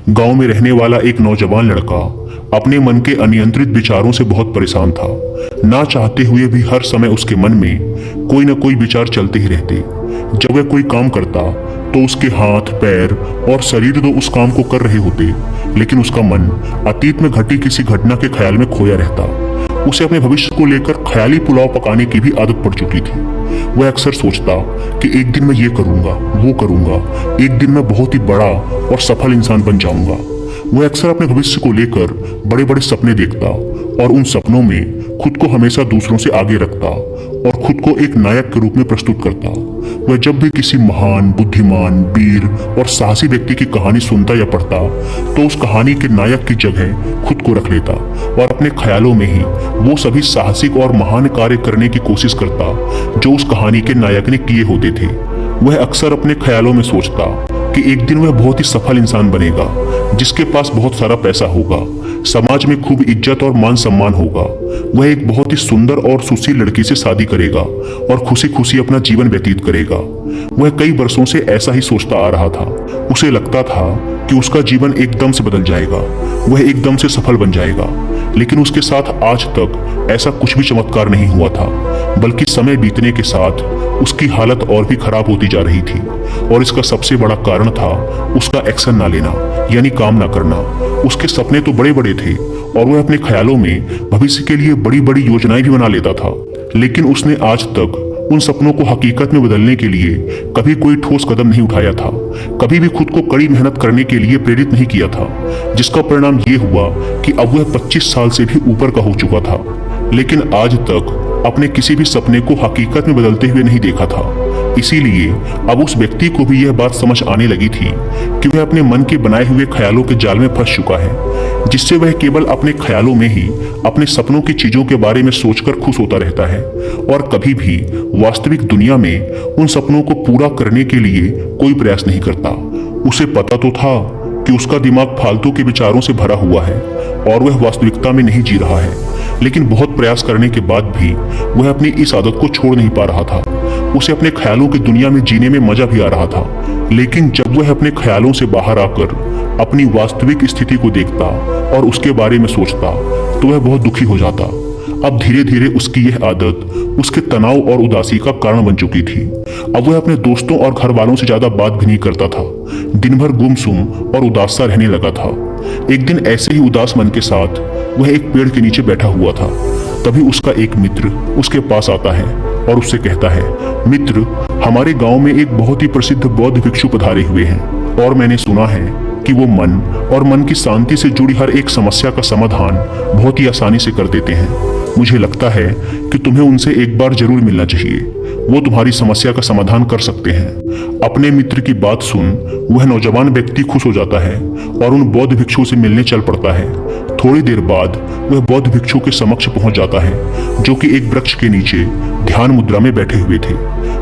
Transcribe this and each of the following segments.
गांव में रहने वाला एक नौजवान लड़का अपने मन के अनियंत्रित विचारों से बहुत परेशान था। ना चाहते हुए भी हर समय उसके मन में कोई न कोई विचार चलते ही रहते। जब वह कोई काम करता तो उसके हाथ, पैर और शरीर तो उस काम को कर रहे होते, लेकिन उसका मन अतीत में घटी किसी घटना के ख्याल में खोया रहता। उसे अपने भविष्य को लेकर ख्याली पुलाव पकाने की भी आदत पड़ चुकी थी। वह अक्सर सोचता कि एक दिन मैं ये करूंगा, वो करूंगा, एक दिन मैं बहुत ही बड़ा और सफल इंसान बन जाऊंगा। वह अक्सर अपने भविष्य को लेकर बड़े बड़े सपने देखता और उन सपनों में खुद को हमेशा दूसरों से आगे रखता और खुद को एक नायक के रूप में प्रस्तुत करता। वह जब भी किसी महान, बुद्धिमान, वीर और साहसी व्यक्ति की कहानी सुनता या पढ़ता तो उस कहानी के नायक की जगह खुद को रख लेता और अपने ख्यालों में ही वो सभी साहसिक और महान कार्य करने की कोशिश करता जो उस कहानी के नायक ने किए होते थे। वह अक्सर अपने ख्यालों में सोचता कि एक दिन वह बहुत ही सफल इंसान बनेगा, जिसके पास बहुत सारा पैसा होगा, समाज में खूब इज्जत और मान सम्मान होगा। वह एक बहुत ही सुंदर और सुशील लड़की से शादी करेगा और खुशी खुशी अपना जीवन व्यतीत करेगा। वह कई वर्षों से ऐसा ही सोचता आ रहा था। उसे लगता था कि उसका जीवन एकदम से बदल जाएगा, वह एकदम से सफल बन जाएगा। लेकिन उसके साथ आज तक ऐसा कुछ भी चमत्कार नहीं हुआ था, बल्कि समय बीतने के साथ उसकी हालत और भी खराब होती जा रही थी। और इसका सबसे बड़ा कारण था उसका एक्शन ना लेना, यानी काम ना करना। उसके सपने तो बड़े बड़े थे और वह अपने ख्यालों में भविष्य के लिए बड़ी बड़ी योजनाएं भी बना लेता था, लेकिन उसने आज तक उन सपनों को हकीकत में बदलने के लिए कभी कोई ठोस कदम नहीं उठाया था, कभी भी खुद को कड़ी मेहनत करने के लिए प्रेरित नहीं किया था, जिसका परिणाम ये हुआ कि अब वह 25 साल से भी ऊपर का हो चुका था, लेकिन आज तक अपने किसी भी सपने को हकीकत में बदलते हुए नहीं देखा था। इसीलिए अब उस व्यक्ति को भी यह बात समझ आने लगी थी कि वह अपने मन के बनाए हुए ख्यालों के जाल में फंस चुका है, जिससे वह केवल अपने ख्यालों में ही अपने सपनों की चीजों के बारे में सोचकर खुश होता रहता है और कभी भी वास्तविक दुनिया में उन सपनों को पूरा करने के लिए कोई प्रयास नहीं करता। उसे पता तो था कि उसका दिमाग फालतू के विचारों से भरा हुआ है और वह वास्तविकता में नहीं जी रहा है, लेकिन बहुत प्रयास करने के बाद भी वह अपनी इस आदत को छोड़ नहीं पा रहा था। उसे अपने ख्यालों की दुनिया में जीने में मजा भी आ रहा था, लेकिन जब वह अपने ख्यालों से बाहर आकर अपनी वास्तविक स्थिति को देखता और उसके बारे में सोचता तो वह बहुत दुखी हो जाता। अब धीरे धीरे उसकी यह आदत उसके तनाव और उदासी का कारण बन चुकी थी। अब वह अपने दोस्तों और घर वालों से ज्यादा बात भी नहीं करता था, दिन भर गुमसुम और उदास सा रहने लगा था। एक दिन ऐसे ही उदास मन के साथ वह एक पेड़ के नीचे बैठा हुआ था। तभी उसका एक मित्र उसके पास आता है और उससे कहता है, मित्र, हमारे गांव में एक बहुत ही प्रसिद्ध बौद्ध भिक्षु पधारे हुए हैं और मैंने सुना है कि वो मन और मन की शांति से जुड़ी हर एक समस्या का समाधान बहुत ही आसानी से कर देते हैं। मुझे लगता है कि तुम्हें उनसे एक बार जरूर मिलना चाहिए, वो तुम्हारी समस्या का समाधान कर सकते हैं। अपने मित्र की बात सुन वह नौजवान व्यक्ति खुश हो जाता है और उन बौद्ध भिक्षु से मिलने चल पड़ता है। थोड़ी देर बाद वह बौद्ध भिक्षु के समक्ष पहुंच जाता है, जो कि एक वृक्ष के नीचे ध्यान मुद्रा में बैठे हुए थे।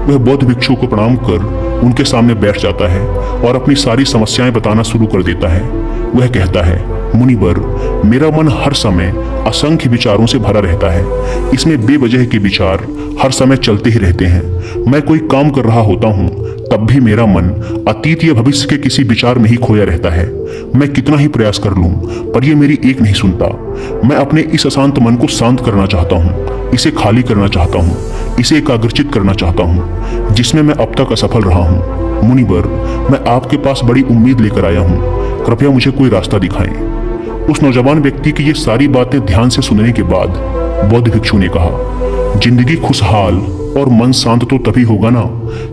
वह बौद्ध भिक्षु को प्रणाम कर उनके सामने बैठ जाता है और अपनी सारी समस्याएं बताना शुरू कर देता है। वह कहता है, मुनिवर, मेरा मन हर समय असंख्य विचारों से भरा रहता है। इसमें बेवजह के विचार हर समय चलते ही रहते हैं। मैं कोई काम कर रहा होता हूँ तब भी मेरा मन अतीत या भविष्य के किसी विचार में ही खोया रहता है। मैं कितना ही प्रयास कर लूं पर यह मेरी एक नहीं सुनता। मैं अपने इस अशांत मन को शांत करना चाहता हूँ, इसे खाली करना चाहता हूँ, इसे एकाग्रचित करना चाहता हूँ, जिसमें मैं अब तक असफल रहा हूँ। मुनिवर, मैं आपके पास बड़ी उम्मीद लेकर आया हूँ, कृपया मुझे कोई रास्ता दिखाएं। उस नौजवान व्यक्ति की ये सारी बातें ध्यान से सुनने के बाद बौद्ध भिक्षु ने कहा, जिंदगी खुशहाल और मन शांत तो तभी होगा ना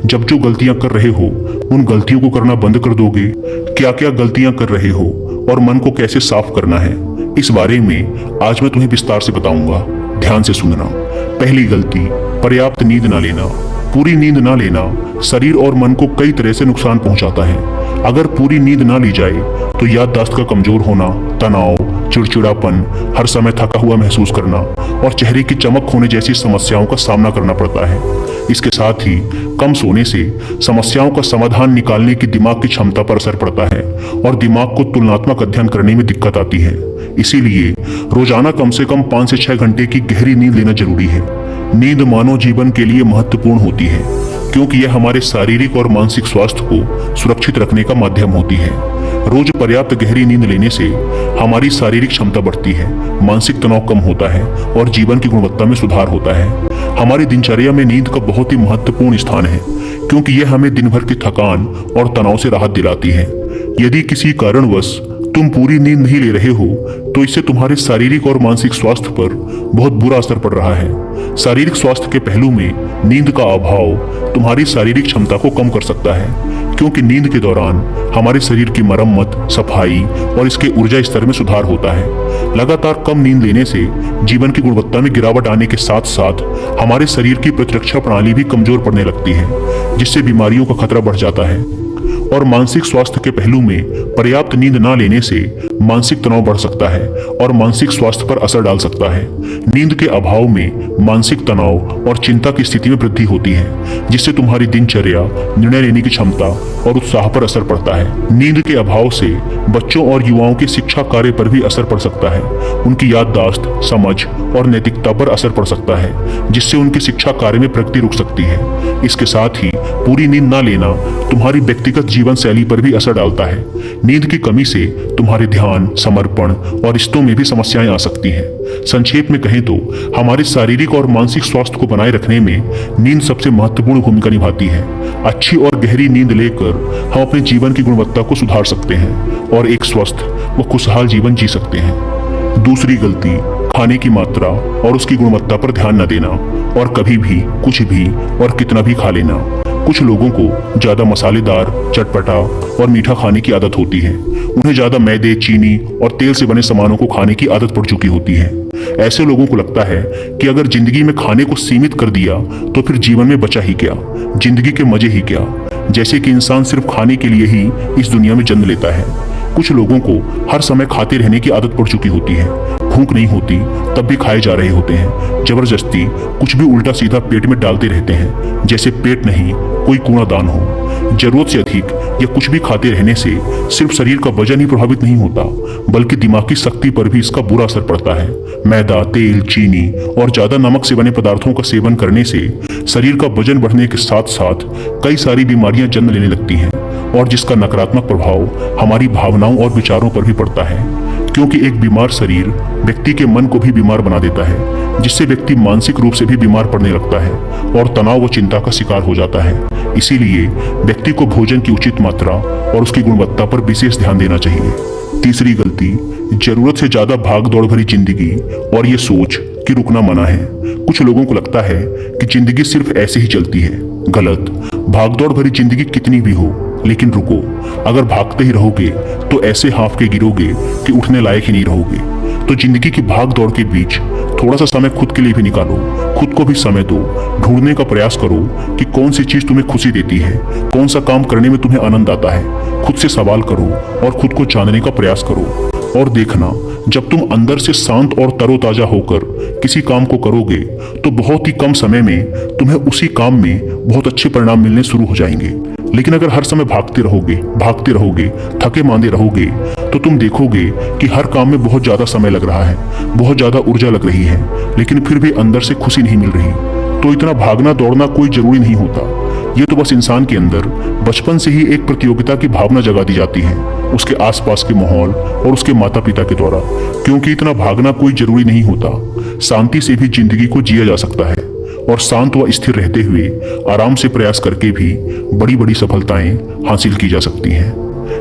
जब जो गलतियां कर रहे हो उन गलतियों को करना बंद कर दोगे। क्या क्या गलतियां कर रहे हो और मन को कैसे साफ करना है, इस बारे में आज मैं तुम्हें विस्तार से बताऊंगा। ध्यान से सुनना। पहली गलती, पर्याप्त नींद ना लेना। पूरी नींद ना लेना शरीर और मन को कई तरह से नुकसान पहुंचाता है। अगर पूरी नींद ना ली जाए तो याददाश्त का कमजोर होना, तनाव, चिड़चिड़ापन, हर समय थका हुआ महसूस करना और चेहरे की चमक होने जैसी समस्याओं का सामना करना पड़ता है। इसके साथ ही कम सोने से समस्याओं का समाधान निकालने की दिमाग की क्षमता पर असर पड़ता है और दिमाग को तुलनात्मक अध्ययन करने में दिक्कत आती है। इसीलिए रोजाना कम से कम 5 से 6 घंटे की गहरी नींद लेना जरूरी है। नींद मानव जीवन के लिए महत्वपूर्ण होती है क्योंकि यह हमारे शारीरिक और मानसिक स्वास्थ्य को सुरक्षित रखने का माध्यम होती है। रोज पर्याप्त गहरी नींद लेने से हमारी शारीरिक क्षमता बढ़ती है, मानसिक तनाव कम होता है और जीवन की गुणवत्ता में सुधार होता है। हमारी दिनचर्या में नींद का बहुत ही महत्वपूर्ण स्थान है, क्योंकि यह हमें दिन भर की थकान और तनाव से राहत दिलाती है। यदि किसी कारणवश तुम पूरी नींद नहीं ले रहे हो तो इससे तुम्हारे शारीरिक और मानसिक स्वास्थ्य पर बहुत बुरा असर पड़ रहा है। शारीरिक स्वास्थ्य के पहलू में नींद का अभाव तुम्हारी शारीरिक क्षमता को कम कर सकता है, क्योंकि नींद के दौरान हमारे शरीर की मरम्मत, सफाई और इसके ऊर्जा स्तर में सुधार होता है। लगातार कम नींद लेने से जीवन की गुणवत्ता में गिरावट आने के साथ साथ हमारे शरीर की प्रतिरक्षा प्रणाली भी कमजोर पड़ने लगती है, जिससे बीमारियों का खतरा बढ़ जाता है। और मानसिक स्वास्थ्य के पहलू में पर्याप्त नींद न लेने से मानसिक तनाव बढ़ सकता है और मानसिक स्वास्थ्य पर असर डाल सकता है। नींद के अभाव में मानसिक तनाव और चिंता की स्थिति में वृद्धि होती है, जिससे तुम्हारी दिनचर्या, निर्णय लेने की क्षमता और उत्साह पर असर पड़ता है। नींद के अभाव से बच्चों और युवाओं के शिक्षा कार्य पर भी असर पड़ सकता है। उनकी याददाश्त, समझ और नैतिकता पर असर पड़ सकता है, जिससे उनकी शिक्षा कार्य में प्रगति रुक सकती है। इसके साथ ही पूरी नींद न लेना तुम्हारी व्यक्तिगत जीवन शैली पर भी असर डालता है। नींद की कमी से तुम्हारे ध्यान, समर्पण और रिश्तों में भी समस्याएं आ सकती हैं। संक्षेप में कहें तो हमारे शारीरिक और मानसिक स्वास्थ्य को बनाए रखने में नींद सबसे महत्वपूर्ण भूमिका निभाती है। अच्छी और गहरी नींद लेकर हम अपने जीवन की गुणवत्ता को सुधार सकते हैं और एक स्वस्थ व खुशहाल जीवन जी सकते हैं। दूसरी गलती, खाने की मात्रा और उसकी गुणवत्ता पर ध्यान न देना और कभी भी कुछ भी और कितना भी खा लेना। कुछ लोगों को ज्यादा मसालेदार, चटपटा और मीठा खाने की आदत होती है। उन्हें ज्यादा मैदे, चीनी और तेल से बने सामानों को खाने की आदत पड़ चुकी होती है। ऐसे लोगों को लगता है कि अगर जिंदगी में खाने को सीमित कर दिया तो फिर जीवन में बचा ही क्या, जिंदगी के मजे ही क्या, जैसे कि इंसान सिर्फ खाने के लिए ही इस दुनिया में जन्म लेता है। कुछ लोगों को हर समय खाते रहने की आदत पड़ चुकी होती है। भूख नहीं होती तब भी खाए जा रहे होते हैं। जबरदस्ती कुछ भी उल्टा सीधा पेट में डालते रहते हैं, जैसे पेट नहीं कोई कूड़ादान हो। जरूरत से अधिक या कुछ भी खाते रहने से सिर्फ शरीर का वजन ही प्रभावित नहीं होता, बल्कि दिमागी शक्ति पर भी इसका बुरा असर पड़ता है। मैदा, तेल, चीनी और ज्यादा नमक से बने पदार्थों का सेवन करने से शरीर का वजन बढ़ने के साथ साथ कई सारी बीमारियां जन्म लेने लगती हैं, और जिसका नकारात्मक प्रभाव हमारी भावनाओं और विचारों पर भी पड़ता है, क्योंकि एक बीमार शरीर व्यक्ति के मन को भी बीमार बना देता है, जिससे व्यक्ति मानसिक रूप से भी बीमार पड़ने लगता है और तनाव व चिंता का शिकार हो जाता है। इसीलिए व्यक्ति को भोजन की उचित मात्रा और उसकी गुणवत्ता पर विशेष ध्यान देना चाहिए। तीसरी गलती, जरूरत से ज्यादा भाग दौड़ भरी जिंदगी और ये सोच कि रुकना मना है। कुछ लोगों को लगता है कि जिंदगी सिर्फ ऐसे ही चलती है। गलत। भागदौड़ भरी जिंदगी कितनी भी हो, लेकिन रुको। अगर भागते ही रहोगे तो ऐसे हाँफ के गिरोगे कि उठने लायक ही नहीं रहोगे। तो जिंदगी की भाग दौड़ के बीच थोड़ा सा समय खुद के लिए भी निकालो, खुद को भी समय दो। ढूंढने का प्रयास करो कि कौन सी चीज तुम्हें खुशी देती है, कौन सा काम करने में तुम्हें आनंद आता है। खुद से सवाल करो और खुद को जानने का प्रयास करो। और देखना, जब तुम अंदर से शांत और तरोताजा होकर किसी काम को करोगे तो बहुत ही कम समय में तुम्हें उसी काम में बहुत अच्छे परिणाम मिलने शुरू हो जाएंगे। लेकिन अगर हर समय भागते रहोगे, थके मांदे रहोगे, तो तुम देखोगे कि हर काम में बहुत ज्यादा समय लग रहा है, बहुत ज्यादा ऊर्जा लग रही है, लेकिन फिर भी अंदर से खुशी नहीं मिल रही। तो इतना भागना दौड़ना कोई जरूरी नहीं होता। ये तो बस इंसान के अंदर बचपन से ही एक प्रतियोगिता की भावना जगा दी जाती है, उसके आसपास के माहौल और उसके माता पिता के द्वारा। क्योंकि इतना भागना कोई जरूरी नहीं होता। शांति से भी जिंदगी को जिया जा सकता है, और शांत व स्थिर रहते हुए आराम से प्रयास करके भी बड़ी बड़ी सफलताएं हासिल की जा सकती हैं।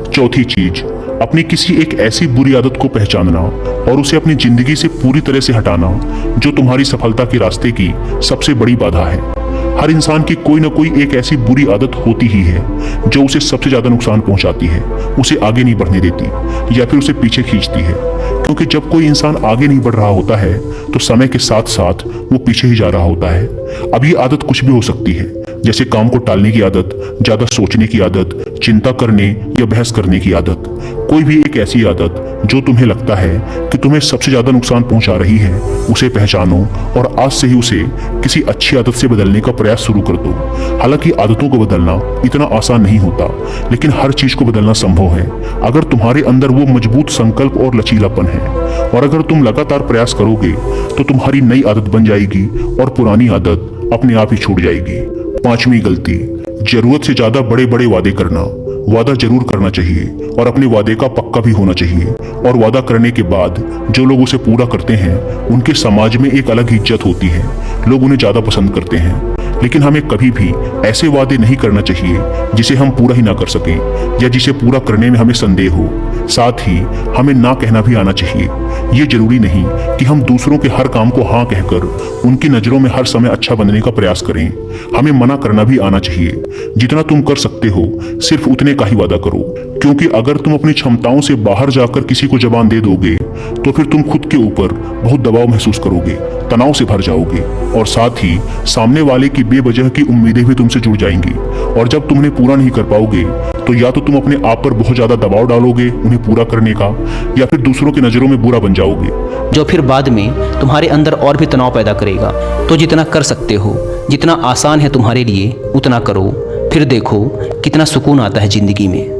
चौथी चीज, अपनी किसी एक ऐसी बुरी आदत को पहचानना और उसे अपनी जिंदगी से पूरी तरह से हटाना जो तुम्हारी सफलता के रास्ते की सबसे बड़ी बाधा है। हर इंसान की कोई ना कोई एक ऐसी बुरी आदत होती ही है जो उसे सबसे ज्यादा नुकसान पहुंचाती है, उसे आगे नहीं बढ़ने देती या फिर उसे पीछे खींचती है। क्योंकि जब कोई इंसान आगे नहीं बढ़ रहा होता है तो समय के साथ साथ वो पीछे ही जा रहा होता है। अब ये आदत कुछ भी हो सकती है, जैसे काम को टालने की आदत, ज्यादा सोचने की आदत, चिंता करने या बहस करने की आदत। कोई भी एक ऐसी आदत जो तुम्हें लगता है कि तुम्हें सबसे ज्यादा नुकसान पहुंचा रही है, उसे पहचानो और आज से ही उसे किसी अच्छी आदत से बदलने का प्रयास शुरू कर दो। हालांकि आदतों को बदलना इतना आसान नहीं होता, लेकिन हर चीज को बदलना संभव है अगर तुम्हारे अंदर वो मजबूत संकल्प और लचीलापन है। और अगर तुम लगातार प्रयास करोगे तो तुम्हारी नई आदत बन जाएगी और पुरानी आदत अपने आप ही छूट जाएगी। पांचवी गलती, जरूरत से ज्यादा बड़े बड़े वादे करना। वादा जरूर करना चाहिए और अपने वादे का पक्का भी होना चाहिए। और वादा करने के बाद जो लोग उसे पूरा करते हैं उनके समाज में एक अलग इज्जत होती है, लोग उन्हें ज्यादा पसंद करते हैं। लेकिन हमें कभी भी ऐसे वादे नहीं करना चाहिए जिसे हम पूरा ही ना कर सकें या जिसे पूरा करने में हमें संदेह हो। साथ ही हमें ना कहना भी आना चाहिए। ये जरूरी नहीं कि हम दूसरों के हर काम को हाँ कहकर उनकी नजरों में हर समय अच्छा बनने का प्रयास करें। हमें मना करना भी आना चाहिए। जितना तुम कर सकते हो सिर्फ उतने का ही वादा करो, क्योंकि अगर तुम अपनी क्षमताओं से बाहर जाकर किसी को जबान दे दोगे तो फिर तुम खुद के ऊपर बहुत दबाव महसूस करोगे, तनाव से भर जाओगे और साथ ही सामने वाले की बेवजह की उम्मीदें भी तुमसे जुड़ जाएंगी। और जब तुम उन्हें पूरा नहीं कर पाओगे तो या तो तुम अपने आप पर बहुत ज्यादा दबाव डालोगे उन्हें पूरा करने का, या फिर दूसरों की नजरों में बुरा बन जाओगे, जो फिर बाद में तुम्हारे अंदर और भी तनाव पैदा करेगा। तो जितना कर सकते हो, जितना आसान है तुम्हारे लिए उतना करो, फिर देखो कितना सुकून आता है जिंदगी में।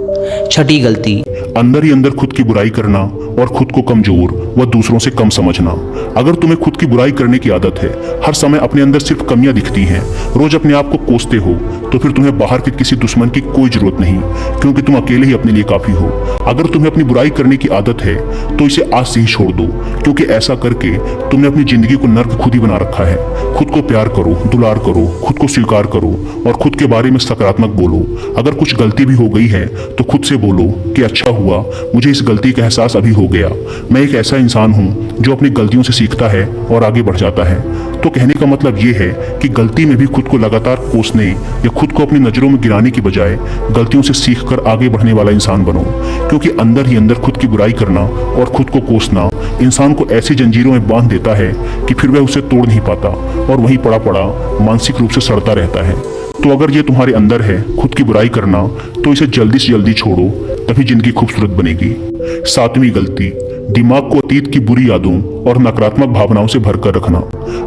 छठी गलती, अंदर ही अंदर खुद की बुराई करना और खुद को कमजोर व दूसरों से कम समझना। अगर तुम्हें खुद की बुराई करने की आदत है, हर समय अपने अंदर सिर्फ कमियां दिखती हैं, रोज अपने आप को कोसते हो, तो फिर तुम्हें बाहर के किसी दुश्मन की कोई जरूरत नहीं, क्योंकि तुम अकेले ही अपने लिए काफी हो। अगर तुम्हें अपनी बुराई करने की आदत है तो इसे आज से ही छोड़ दो, क्योंकि ऐसा करके तुमने अपनी जिंदगी को नर्क खुद ही बना रखा है। खुद को प्यार करो, दुलार करो, खुद को स्वीकार करो और खुद के बारे में सकारात्मक बोलो। अगर कुछ गलती भी हो गई है तो खुद से बोलो कि अच्छा हुआ, मुझे इस गलती का एहसास अभी हो गया। मैं एक ऐसा इंसान हूँ जो अपनी गलतियों से सीखता है और आगे बढ़ जाता है। तो कहने का मतलब ये है कि गलती में भी खुद को लगातार कोसने या खुद को अपनी नजरों में गिराने की बजाय गलतियों से सीखकर आगे बढ़ने वाला इंसान बनो, क्योंकि अंदर ही अंदर खुद की बुराई करना और खुद को कोसना इंसान को ऐसी जंजीरों में बांध देता है कि फिर वह उसे तोड़ नहीं पाता और वहीं पड़ा पड़ा मानसिक रूप से सड़ता रहता है। तो अगर ये तुम्हारे अंदर है खुद की बुराई करना, तो इसे जल्दी से जल्दी छोड़ो, तभी जिंदगी खूबसूरत बनेगी। सातवीं गलती, दिमाग को अतीत की बुरी यादों और नकारात्मक भावनाओं से भरकर रखना।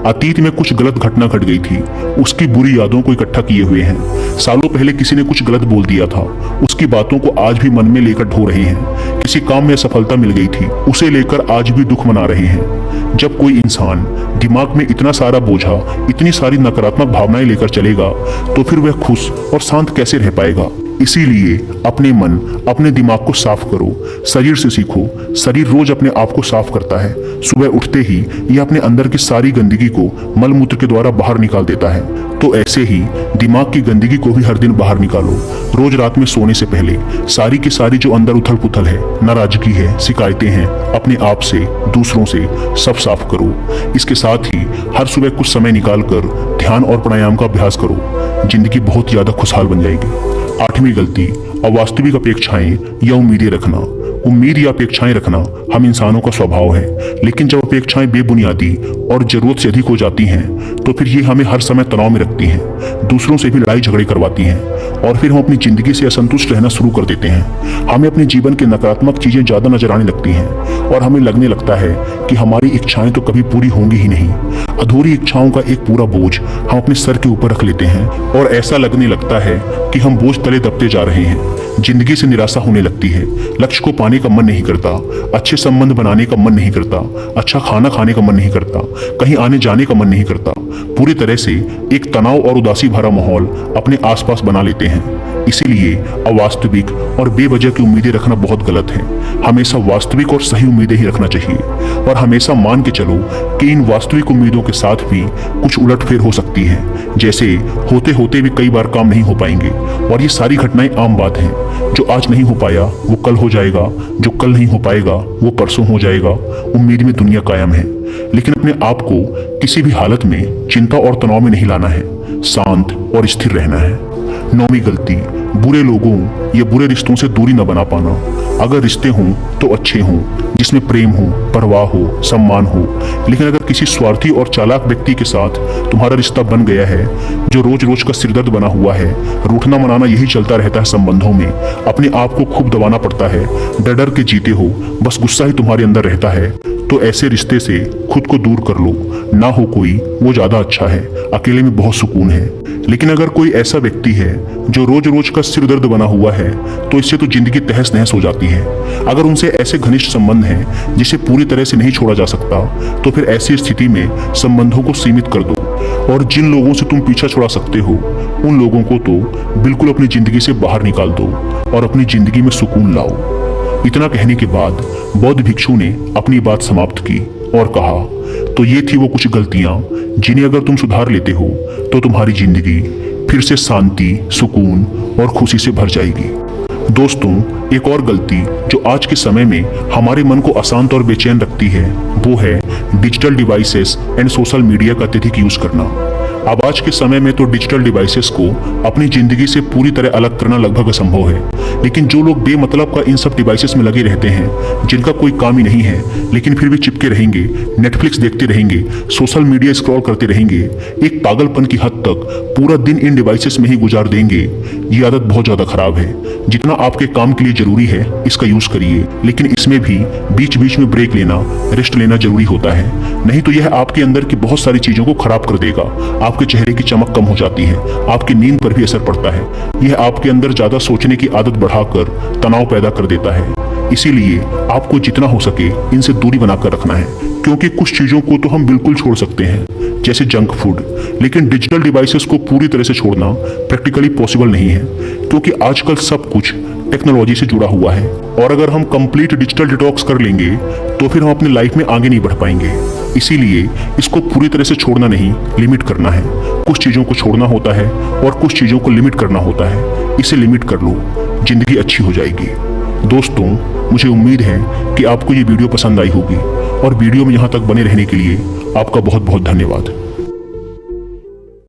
अतीत में कुछ गलत घटना घट गई थी, उसकी बुरी यादों को इकट्ठा किए हुए हैं। सालों पहले किसी ने कुछ गलत बोल दिया था, उसकी बातों को आज भी मन में लेकर ढो रहे हैं। किसी काम में सफलता मिल गई थी, उसे लेकर आज भी दुख मना रहे हैं। जब कोई इंसान दिमाग में इतना सारा बोझा, इतनी सारी नकारात्मक भावनाएं लेकर चलेगा तो फिर वह खुश और शांत कैसे रह पाएगा। इसीलिए अपने मन, अपने दिमाग को साफ करो। शरीर से सीखो, शरीर रोज अपने आप को साफ करता है। सुबह उठते ही यह अपने अंदर की सारी गंदगी को मलमूत्र के द्वारा बाहर निकाल देता है। तो ऐसे ही दिमाग की गंदगी को भी हर दिन बाहर निकालो। रोज रात में सोने से पहले सारी की सारी जो अंदर उथल पुथल है, नाराजगी है, शिकायतें हैं, अपने आप से, दूसरों से, सब साफ करो। इसके साथ ही हर सुबह कुछ समय निकालकर ध्यान और प्राणायाम का अभ्यास करो। जिंदगी बहुत ज्यादा खुशहाल बन जाएगी। आठवीं गलती, अवास्तविक अपेक्षाएं या उम्मीदें रखना। उम्मीद या अपेक्षाएं रखना हम इंसानों का स्वभाव है, लेकिन जब अपेक्षाएं बेबुनियादी और जरूरत से अधिक हो जाती हैं तो फिर ये हमें हर समय तनाव में रखती हैं, दूसरों से भी लड़ाई झगड़े करवाती हैं और फिर हम अपनी जिंदगी से असंतुष्ट रहना शुरू कर देते हैं। हमें अपने जीवन के नकारात्मक चीजें ज्यादा नजर आने लगती हैं और हमें लगने लगता है कि हमारी इच्छाएं तो कभी पूरी होंगी ही नहीं। अधूरी इच्छाओं का एक पूरा बोझ हम अपने सर के ऊपर रख लेते हैं और ऐसा लगने लगता है कि हम बोझ तले दबते जा रहे हैं। जिंदगी से निराशा होने लगती है, लक्ष्य को पाने का मन नहीं करता, अच्छे संबंध बनाने का मन नहीं करता, अच्छा खाना खाने का मन नहीं करता, कहीं आने जाने का मन नहीं करता। पूरी तरह से एक तनाव और उदासी भरा माहौल अपने आसपास बना लेते हैं। इसीलिए अवास्तविक और बेवजह की उम्मीदें रखना बहुत गलत है। हमेशा वास्तविक और सही उम्मीदें ही रखना चाहिए और हमेशा मान के चलो कि इन वास्तविक उम्मीदों के साथ भी कुछ उलटफेर हो सकती है। जैसे होते होते भी कई बार काम नहीं हो पाएंगे और ये सारी घटनाएं आम बात हैं। जो आज नहीं हो पाया वो कल हो जाएगा, जो कल नहीं हो पाएगा वो परसों हो जाएगा। उम्मीद में दुनिया कायम है, लेकिन अपने आप को किसी भी हालत में चिंता और तनाव में नहीं लाना है, शांत और स्थिर रहना है। नौवीं गलती, बुरे लोगों या बुरे रिश्तों से दूरी न बना पाना। अगर रिश्ते हों तो अच्छे हों, जिसमें प्रेम हो, परवाह हो, सम्मान हो, लेकिन अगर किसी स्वार्थी और चालाक व्यक्ति के साथ तुम्हारा रिश्ता बन गया है जो रोज रोज का सिरदर्द बना हुआ है, रूठना मनाना यही चलता रहता है संबंधों में, अपने आप को खूब दबाना पड़ता है, डर डर के जीते हो, बस गुस्सा ही तुम्हारे अंदर रहता है, तो ऐसे रिश्ते से खुद को दूर कर लो। ना हो कोई वो ज्यादा अच्छा है, अकेले में बहुत सुकून है। लेकिन अगर कोई ऐसा व्यक्ति है जो रोज रोज का सिर दर्द बना हुआ है तो इससे तो जिंदगी तहस नहस हो जाती है। अगर उनसे ऐसे घनिष्ठ संबंध हैं जिसे पूरी तरह से नहीं छोड़ा जा सकता तो फिर ऐसी स्थिति में संबंधों को सीमित कर दो और जिन लोगों से तुम पीछा छुड़ा सकते हो उन लोगों को तो बिल्कुल अपनी जिंदगी से बाहर निकाल दो और अपनी जिंदगी में सुकून लाओ। इतना कहने के बाद बौद्ध भिक्षु ने अपनी बात समाप्त की और कहा, तो ये थी वो कुछ गलतियां जिन्हें अगर तुम सुधार लेते हो तो तुम्हारी जिंदगी फिर से शांति, सुकून और खुशी से भर जाएगी। दोस्तों, एक और गलती जो आज के समय में हमारे मन को अशांत और बेचैन रखती है वो है digital devices and social media का अत्यधिक यूज करना। अब आज के समय में तो डिजिटल डिवाइसेस को अपनी जिंदगी से पूरी तरह अलग करना लगभग असंभव है, लेकिन जो लोग बेमतलब का इन सब डिवाइसेस में लगे रहते हैं, जिनका कोई काम ही नहीं है लेकिन फिर भी चिपके रहेंगे, नेटफ्लिक्स देखते रहेंगे, सोशल मीडिया स्क्रॉल करते रहेंगे, एक पागलपन की हद तक पूरा दिन इन डिवाइसेस में ही गुजार देंगे, ये आदत बहुत ज्यादा खराब है। जितना आपके काम के लिए जरूरी है इसका यूज करिए, लेकिन इसमें भी बीच बीच में ब्रेक लेना, रेस्ट लेना जरूरी होता है, नहीं तो यह आपके अंदर की बहुत सारी चीजों को खराब कर देगा। आपके चेहरे की चमक कम हो जाती है, आपकी नींद पर भी असर पड़ता है, यह आपके अंदर ज्यादा सोचने की आदत बढ़ाकर तनाव पैदा कर देता है। इसीलिए आपको जितना हो सके इनसे दूरी बनाकर रखना है, क्योंकि कुछ चीजों को तो हम बिल्कुल छोड़ सकते हैं जैसे जंक फूड, लेकिन डिजिटल डिवाइसेस को पूरी तरह से छोड़ना प्रैक्टिकली पॉसिबल नहीं है, क्योंकि आजकल सब कुछ टेक्नोलॉजी से जुड़ा हुआ है और अगर हम कंप्लीट डिजिटल डिटॉक्स कर लेंगे तो फिर हम अपनी लाइफ में आगे नहीं बढ़ पाएंगे। इसीलिए इसको पूरी तरह से छोड़ना नहीं, लिमिट करना है। कुछ चीज़ों को छोड़ना होता है और कुछ चीज़ों को लिमिट करना होता है, इसे लिमिट कर लो, जिंदगी अच्छी हो जाएगी। दोस्तों, मुझे उम्मीद है कि आपको ये वीडियो पसंद आई होगी और वीडियो में यहाँ तक बने रहने के लिए आपका बहुत बहुत धन्यवाद।